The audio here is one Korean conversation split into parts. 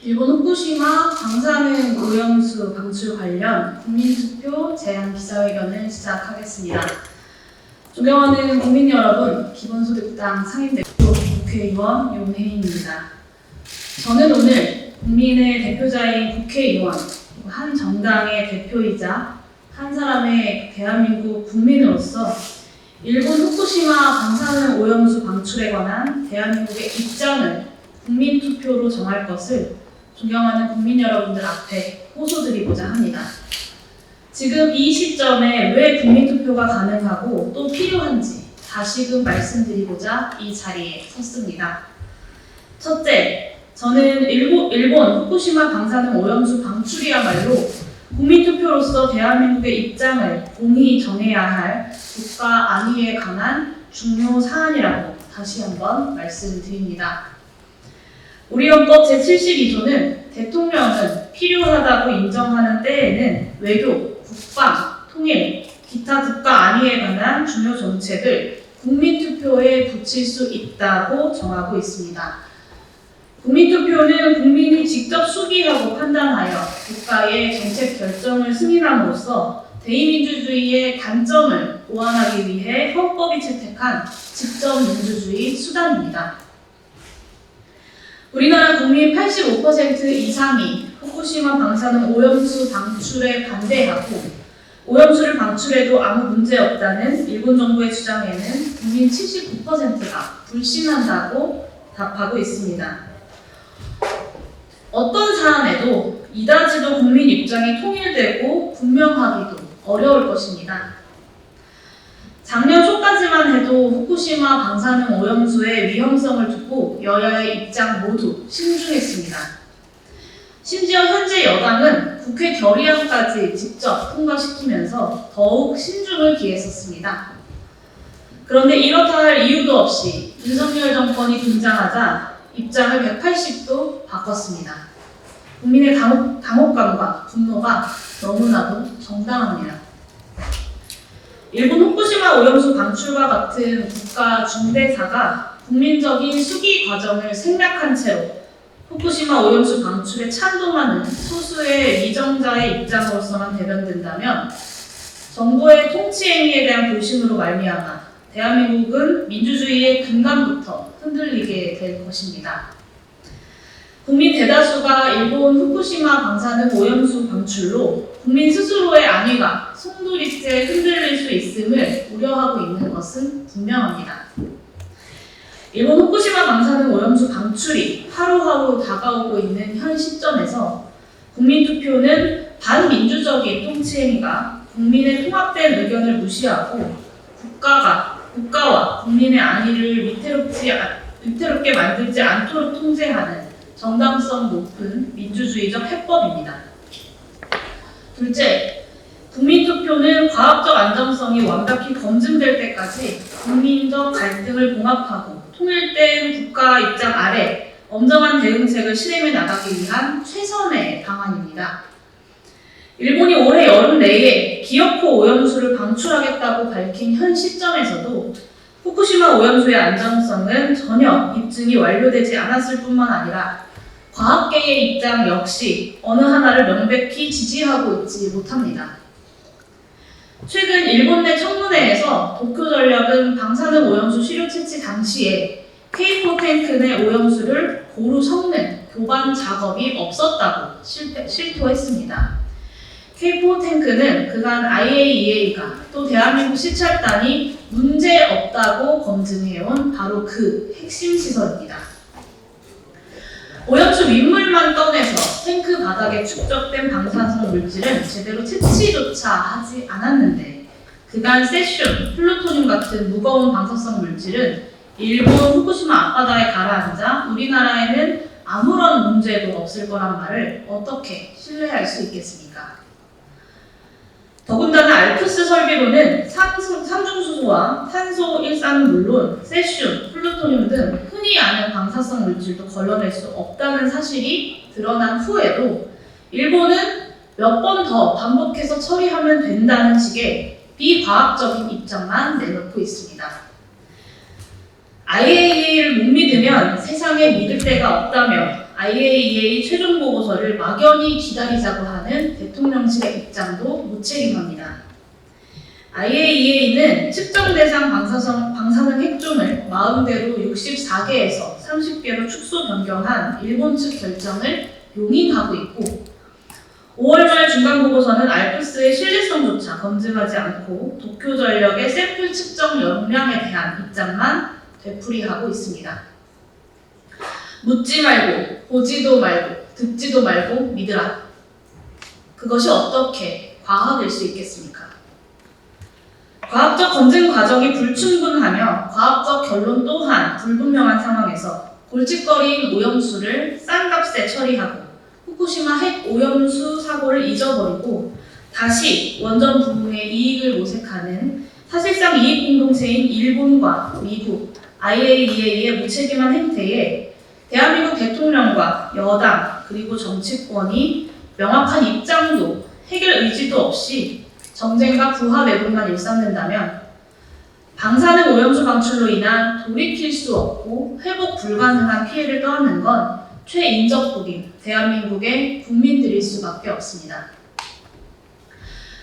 일본 후쿠시마 방사능 오염수 방출 관련 국민투표 제안 기자회견을 시작하겠습니다. 존경하는 국민 여러분, 기본소득당 상임대표 국회의원 윤혜인입니다. 저는 오늘 국민의 대표자인 국회의원, 한 정당의 대표이자 한 사람의 대한민국 국민으로서 일본 후쿠시마 방사능 오염수 방출에 관한 대한민국의 입장을 국민투표로 정할 것을 존경하는 국민 여러분들 앞에 호소드리고자 합니다. 지금 이 시점에 왜 국민투표가 가능하고 또 필요한지 다시금 말씀드리고자 이 자리에 섰습니다. 첫째, 저는 일본 후쿠시마 방사능 오염수 방출이야말로 국민투표로서 대한민국의 입장을 공히 정해야 할 국가 안위에 관한 중요 사안이라고 다시 한번 말씀드립니다. 우리 헌법 제72조는 대통령은 필요하다고 인정하는 때에는 외교, 국방, 통일, 기타 국가 안위에 관한 중요 정책을 국민투표에 붙일 수 있다고 정하고 있습니다. 국민투표는 국민이 직접 수기하고 판단하여 국가의 정책 결정을 승인함으로써 대의민주주의의 단점을 보완하기 위해 헌법이 채택한 직접민주주의 수단입니다. 우리나라 국민 85% 이상이 후쿠시마 방사능 오염수 방출에 반대하고 오염수를 방출해도 아무 문제 없다는 일본 정부의 주장에는 국민 79%가 불신한다고 답하고 있습니다. 어떤 사안에도 이다지도 국민 입장이 통일되고 분명하기도 어려울 것입니다. 작년 초까지만 해도 후쿠시마 방사능 오염수의 위험성을 두고 여야의 입장 모두 신중했습니다. 심지어 현재 여당은 국회 결의안까지 직접 통과시키면서 더욱 신중을 기했었습니다. 그런데 이렇다 할 이유도 없이 윤석열 정권이 등장하자 입장을 180도 바꿨습니다. 국민의 당혹감과 분노가 너무나도 정당합니다. 일본 후쿠시마 오염수 방출과 같은 국가 중대사가 국민적인 수기 과정을 생략한 채로 후쿠시마 오염수 방출에 찬동하는 소수의 위정자의 입장으로서만 대변된다면 정부의 통치행위에 대한 불신으로 말미암아 대한민국은 민주주의의 근간부터 흔들리게 될 것입니다. 국민 대다수가 일본 후쿠시마 방사능 오염수 방출로 국민 스스로의 안위가 송두리째 흔들릴 수 있음을 우려하고 있는 것은 분명합니다. 일본 후쿠시마 방사능 오염수 방출이 하루하루 다가오고 있는 현 시점에서 국민투표는 반민주적인 통치행위가 국민의 통합된 의견을 무시하고 국가와 국민의 안위를 위태롭게 만들지 않도록 통제하는 정당성 높은 민주주의적 해법입니다. 둘째, 국민투표는 과학적 안정성이 완벽히 검증될 때까지 국민적 갈등을 봉합하고 통일된 국가 입장 아래 엄정한 대응책을 실행해 나가기 위한 최선의 방안입니다. 일본이 올해 여름 내에 기어코 오염수를 방출하겠다고 밝힌 현 시점에서도 후쿠시마 오염수의 안정성은 전혀 입증이 완료되지 않았을 뿐만 아니라 과학계의 입장 역시 어느 하나를 명백히 지지하고 있지 못합니다. 최근 일본 내 청문회에서 도쿄전력은 방사능 오염수 시료 채취 당시에 K4 탱크 내 오염수를 고루 섞는 교반 작업이 없었다고 실토했습니다. K4 탱크는 그간 IAEA가 또 대한민국 시찰단이 문제 없다고 검증해온 바로 그 핵심 시설입니다. 오염수 윗물만 떠내서 탱크 바닥에 축적된 방사성 물질은 제대로 채취조차 하지 않았는데 그간 세슘, 플루토늄 같은 무거운 방사성 물질은 일본 후쿠시마 앞바다에 가라앉아 우리나라에는 아무런 문제도 없을 거란 말을 어떻게 신뢰할 수 있겠습니까? 더군다나 알프스 설비로는 삼중수소와 탄소 일산은 물론 세슘, 플루토늄 등 흔히 아는 방사성 물질도 걸러낼 수 없다는 사실이 드러난 후에도 일본은 몇 번 더 반복해서 처리하면 된다는 식의 비과학적인 입장만 내놓고 있습니다. IAEA를 못 믿으면 세상에 믿을 데가 없다며 IAEA 최종 보고서를 막연히 기다리자고 하는 대통령실의 입장도 무책임합니다. IAEA는 측정 대상 방사능 핵종을 마음대로 64개에서 30개로 축소 변경한 일본 측 결정을 용인하고 있고 5월 말 중간 보고서는 알프스의 신뢰성조차 검증하지 않고 도쿄전력의 샘플 측정 역량에 대한 입장만 되풀이하고 있습니다. 묻지 말고, 보지도 말고, 듣지도 말고 믿으라. 그것이 어떻게 과학일 수 있겠습니까? 과학적 검증 과정이 불충분하며 과학적 결론 또한 불분명한 상황에서 골칫거리인 오염수를 싼 값에 처리하고 후쿠시마 핵 오염수 사고를 잊어버리고 다시 원전 부흥의 이익을 모색하는 사실상 이익 공동체인 일본과 미국, IAEA의 무책임한 행태에 대한민국 대통령과 여당 그리고 정치권이 명확한 입장도 해결 의지도 없이 정쟁과 부하 내분만 일삼는다면 방사능 오염수 방출로 인한 돌이킬 수 없고 회복 불가능한 피해를 떠안는 건 최인접국인 대한민국의 국민들일 수밖에 없습니다.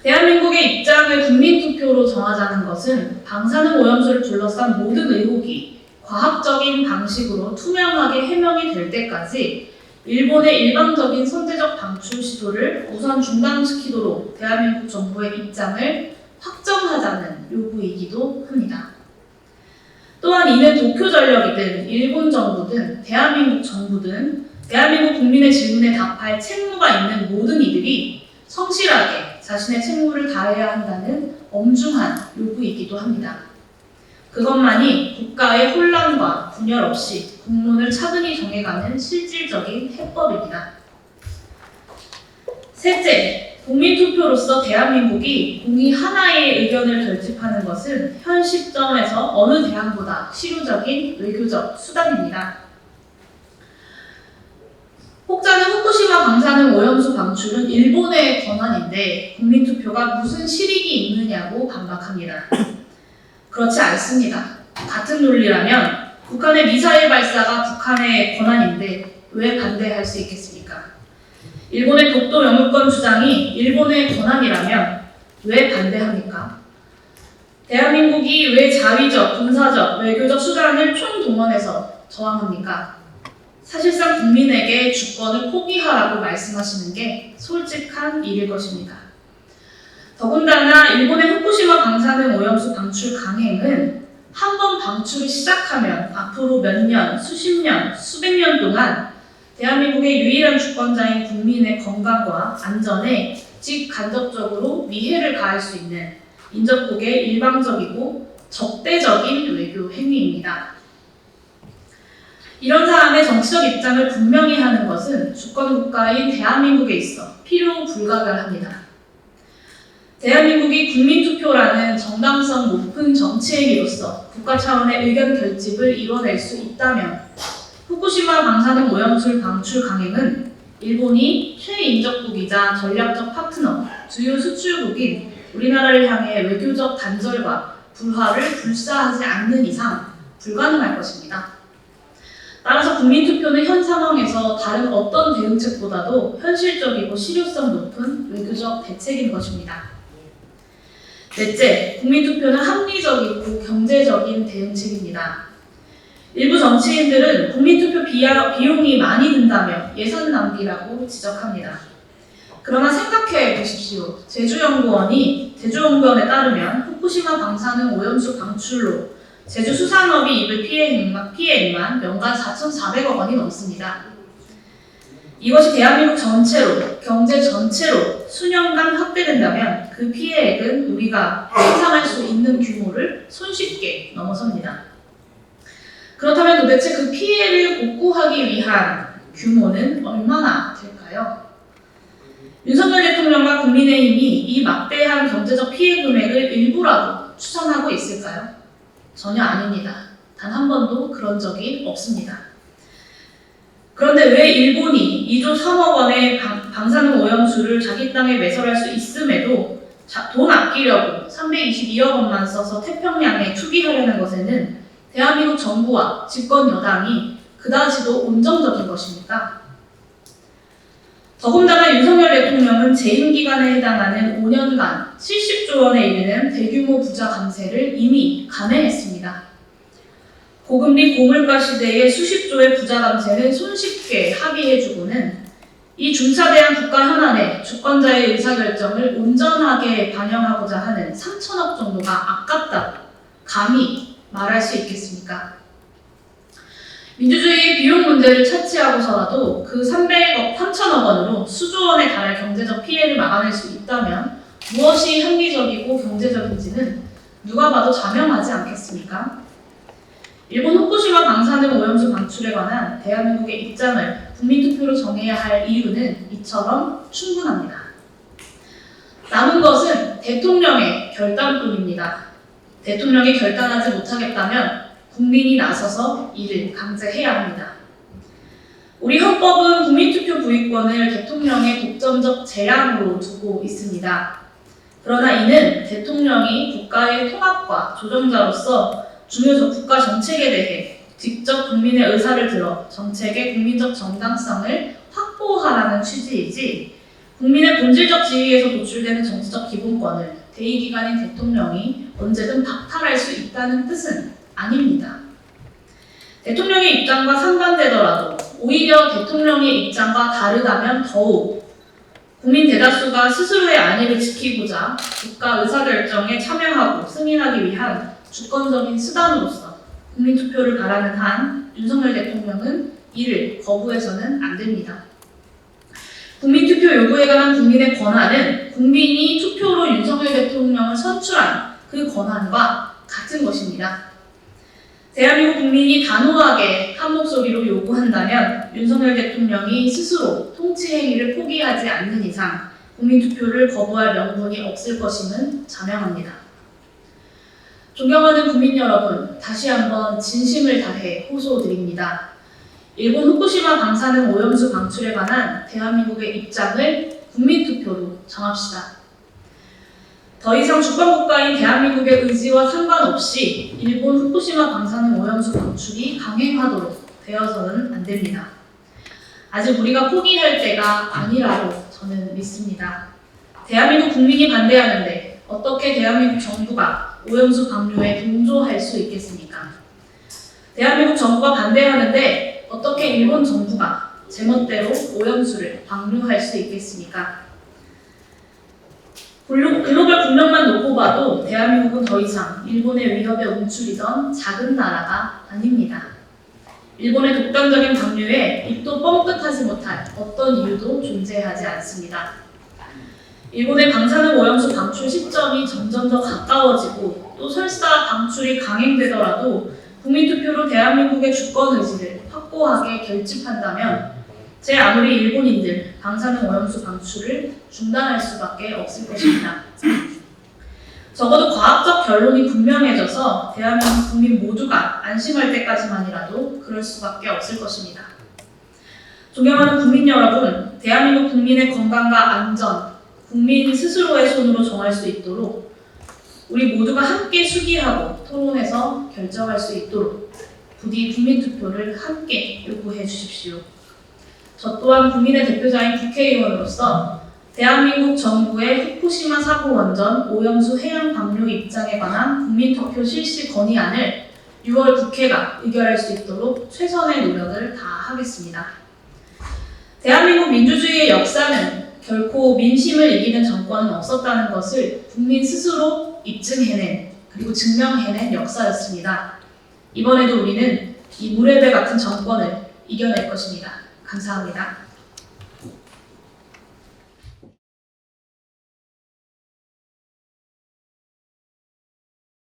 대한민국의 입장을 국민투표로 정하자는 것은 방사능 오염수를 둘러싼 모든 의혹이 과학적인 방식으로 투명하게 해명이 될 때까지 일본의 일방적인 선제적 방출 시도를 우선 중단시키도록 대한민국 정부의 입장을 확정하자는 요구이기도 합니다. 또한 이는 도쿄전력이든 일본 정부든 대한민국 정부든 대한민국 국민의 질문에 답할 책무가 있는 모든 이들이 성실하게 자신의 책무를 다해야 한다는 엄중한 요구이기도 합니다. 그것만이 국가의 혼란과 분열 없이 국론을 차근히 정해가는 실질적인 해법입니다. 셋째, 국민투표로서 대한민국이 공의 하나의 의견을 결집하는 것은 현 시점에서 어느 대안보다 실효적인 외교적 수단입니다. 혹자는 후쿠시마 방사능 오염수 방출은 일본의 권한인데 국민투표가 무슨 실익이 있느냐고 반박합니다. 그렇지 않습니다. 같은 논리라면 북한의 미사일 발사가 북한의 권한인데 왜 반대할 수 있겠습니까? 일본의 독도 영유권 주장이 일본의 권한이라면 왜 반대합니까? 대한민국이 왜 자위적, 군사적, 외교적 수단을 총동원해서 저항합니까? 사실상 국민에게 주권을 포기하라고 말씀하시는 게 솔직한 일일 것입니다. 더군다나 일본의 후쿠시마 방사능 오염수 방출 강행은 한 번 방출을 시작하면 앞으로 몇 년, 수십 년, 수백 년 동안 대한민국의 유일한 주권자인 국민의 건강과 안전에 직간접적으로 위해를 가할 수 있는 인접국의 일방적이고 적대적인 외교 행위입니다. 이런 사안의 정치적 입장을 분명히 하는 것은 주권국가인 대한민국에 있어 필요 불가결합니다. 대한민국이 국민투표라는 정당성 높은 정치행위로서 국가 차원의 의견 결집을 이뤄낼 수 있다면 후쿠시마 방사능 오염수 방출 강행은 일본이 최인접국이자 전략적 파트너, 주요 수출국인 우리나라를 향해 외교적 단절과 불화를 불사하지 않는 이상 불가능할 것입니다. 따라서 국민투표는 현 상황에서 다른 어떤 대응책보다도 현실적이고 실효성 높은 외교적 대책인 것입니다. 넷째, 국민투표는 합리적이고 경제적인 대응책입니다. 일부 정치인들은 국민투표 비용이 많이 든다며 예산 낭비라고 지적합니다. 그러나 생각해 보십시오. 제주연구원에 따르면 후쿠시마 방사능 오염수 방출로 제주 수산업이 입을 피해액만 연간 4,400억 원이 넘습니다. 이것이 대한민국 전체로, 경제 전체로 수년간 확대된다면 그 피해액은 우리가 상상할 수 있는 규모를 손쉽게 넘어섭니다. 그렇다면 도대체 그 피해를 복구하기 위한 규모는 얼마나 될까요? 윤석열 대통령과 국민의힘이 이 막대한 경제적 피해 금액을 일부라도 추산하고 있을까요? 전혀 아닙니다. 단 한 번도 그런 적이 없습니다. 그런데 왜 일본이 2조 3억 원의 방사능 오염수를 자기 땅에 매설할 수 있음에도 돈 아끼려고 322억 원만 써서 태평양에 투기하려는 것에는 대한민국 정부와 집권 여당이 그다지도 온정적인 것입니까? 더군다나 윤석열 대통령은 재임 기간에 해당하는 5년간 70조 원에 이르는 대규모 부자 감세를 이미 감행했습니다. 고금리 고물가 시대의 수십조의 부자 감세는 손쉽게 합의해주고는 이 중차대한 국가 현안에 주권자의 의사결정을 온전하게 반영하고자 하는 3천억 정도가 아깝다고 감히 말할 수 있겠습니까? 민주주의의 비용 문제를 차치하고서라도 그 300억 원으로 수조 원에 달할 경제적 피해를 막아낼 수 있다면 무엇이 합리적이고 경제적인지는 누가 봐도 자명하지 않겠습니까? 일본 후쿠시마 방사능 오염수 방출에 관한 대한민국의 입장을 국민투표로 정해야 할 이유는 이처럼 충분합니다. 남은 것은 대통령의 결단뿐입니다. 대통령이 결단하지 못하겠다면 국민이 나서서 이를 강제해야 합니다. 우리 헌법은 국민투표 부의권을 대통령의 독점적 재량으로 두고 있습니다. 그러나 이는 대통령이 국가의 통합과 조정자로서 중요적 국가 정책에 대해 직접 국민의 의사를 들어 정책의 국민적 정당성을 확보하라는 취지이지 국민의 본질적 지위에서 도출되는 정치적 기본권을 대의기관인 대통령이 언제든 박탈할 수 있다는 뜻은 아닙니다. 대통령의 입장과 상반되더라도 오히려 대통령의 입장과 다르다면 더욱 국민 대다수가 스스로의 안위를 지키고자 국가 의사결정에 참여하고 승인하기 위한 주권적인 수단으로서 국민투표를 바라는 한 윤석열 대통령은 이를 거부해서는 안 됩니다. 국민투표 요구에 관한 국민의 권한은 국민이 투표로 윤석열 대통령을 선출한 그 권한과 같은 것입니다. 대한민국 국민이 단호하게 한 목소리로 요구한다면 윤석열 대통령이 스스로 통치 행위를 포기하지 않는 이상 국민투표를 거부할 명분이 없을 것임은 자명합니다. 존경하는 국민 여러분, 다시 한번 진심을 다해 호소드립니다. 일본 후쿠시마 방사능 오염수 방출에 관한 대한민국의 입장을 국민투표로 정합시다. 더 이상 주권국가인 대한민국의 의지와 상관없이 일본 후쿠시마 방사능 오염수 방출이 강행하도록 되어서는 안 됩니다. 아직 우리가 포기할 때가 아니라고 저는 믿습니다. 대한민국 국민이 반대하는데 어떻게 대한민국 정부가 오염수 방류에 동조할 수 있겠습니까? 대한민국 정부가 반대하는데 어떻게 일본 정부가 제멋대로 오염수를 방류할 수 있겠습니까? 글로벌 국력만 놓고 봐도 대한민국은 더 이상 일본의 위협에 움츠리던 작은 나라가 아닙니다. 일본의 독단적인 방류에 입도 뻥끗하지 못할 어떤 이유도 존재하지 않습니다. 일본의 방사능 오염수 방출 시점이 점점 더 가까워지고 또 설사 방출이 강행되더라도 국민투표로 대한민국의 주권 의지를 확고하게 결집한다면 제 아무리 일본인들 방사능 오염수 방출을 중단할 수밖에 없을 것입니다. 적어도 과학적 결론이 분명해져서 대한민국 국민 모두가 안심할 때까지만이라도 그럴 수밖에 없을 것입니다. 존경하는 국민 여러분, 대한민국 국민의 건강과 안전, 국민 스스로의 손으로 정할 수 있도록 우리 모두가 함께 수기하고 토론해서 결정할 수 있도록 부디 국민투표를 함께 요구해 주십시오. 저 또한 국민의 대표자인 국회의원으로서 대한민국 정부의 후쿠시마 사고 원전 오염수 해양 방류 입장에 관한 국민투표 실시 건의안을 6월 국회가 의결할 수 있도록 최선의 노력을 다하겠습니다. 대한민국 민주주의의 역사는 결코 민심을 이기는 정권은 없었다는 것을 국민 스스로 입증해낸 그리고 증명해낸 역사였습니다. 이번에도 우리는 이 무레배 같은 정권을 이겨낼 것입니다. 감사합니다.